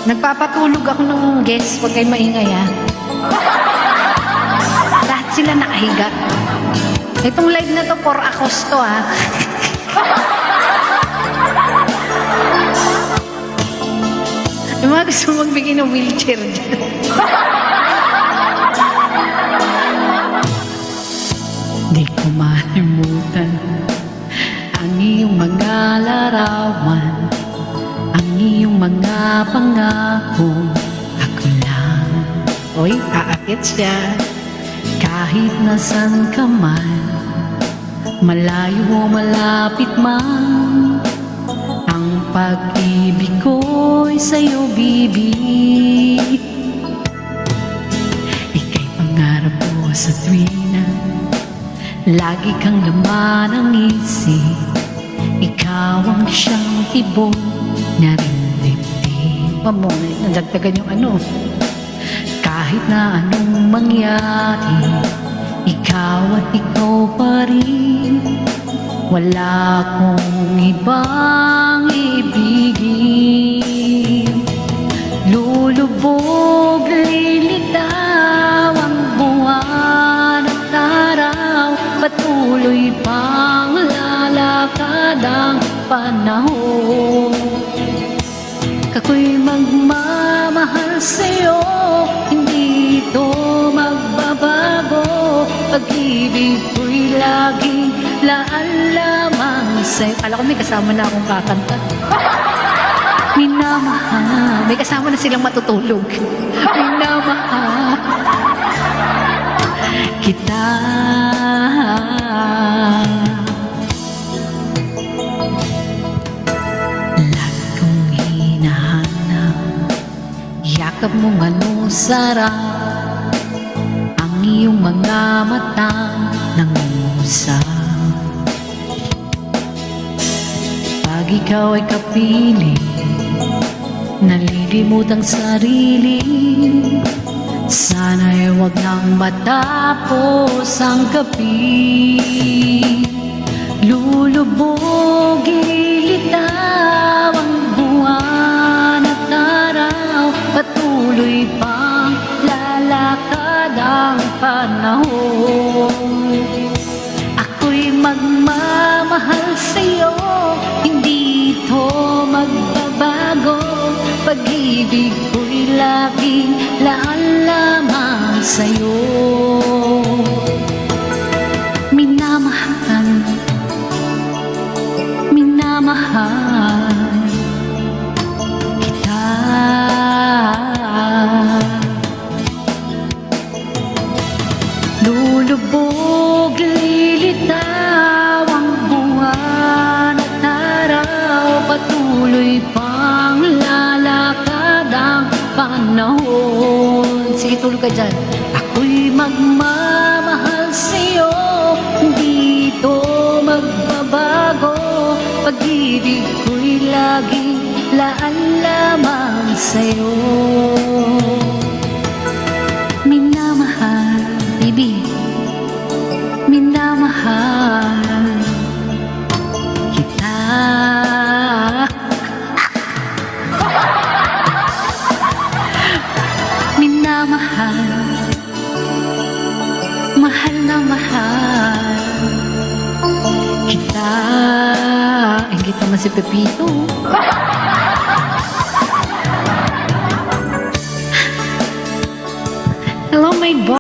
Nagpapatulog ako ng guest. Huwag kayong maingay, ha? Lahat sila nakahiga. Itong live na to, for Agosto, ha? Yung mga gusto magbigay ng wheelchair dyan. Di ko malimutan ang iyong mga larawan, ang iyong mga pangako. Ako lang, oy, aakit siya. Kahit nasan ka man, malayo o malapit man, ang pag-ibig ko'y sa'yo bibig. Ika'y pangarap ko sa tuwina, lagi kang laman ang isip. Ikaw ang siyang tibok na rin-dibdib. Pamunay, nagdagdagan yung ano. Kahit na anong mangyari, ikaw at ikaw pa rin. Wala akong ibang ibigin. Lulubog, lilitaw ang buwan at araw, patuloy pang lalakad ang panahon. Ako'y magmamahal sa'yo, hindi ito magbabago. Pag-ibig ko'y laging laan lamang sa'yo. Kala ko may kasama na akong kakanta. Minamahal. May kasama na silang matutulog. Minamahal kita. Lagi kong hinahanap, yakap mong anong sarap, ang iyong mga mata nangungusap. Pag ikaw ay kapiling, nalilimutang sarili, sana'y wag nang matapos ang gabi. Lulubog, ilitaw ang buwan at araw, patuloy pang lalakad ang panahon. Ako'y magmamahal sa'yo, hindi ito magbabago. Pag-ibig ko'y laging laan lamang sa'yo. Minamahal, minamahal kita. Lulubog, lilitaw ang buwan at araw, patuloy pang lalakad ang panahon. Sige, tulog ka dyan. Ako'y magmamahal sa'yo, hindi ito magbabago. Pag-ibig ko'y laging laan lamang sa'yo. Minamahal, baby, minamahal kita. Minamahal, mahal na mahal kita. Ingit naman si Pepito. Hello, my boy.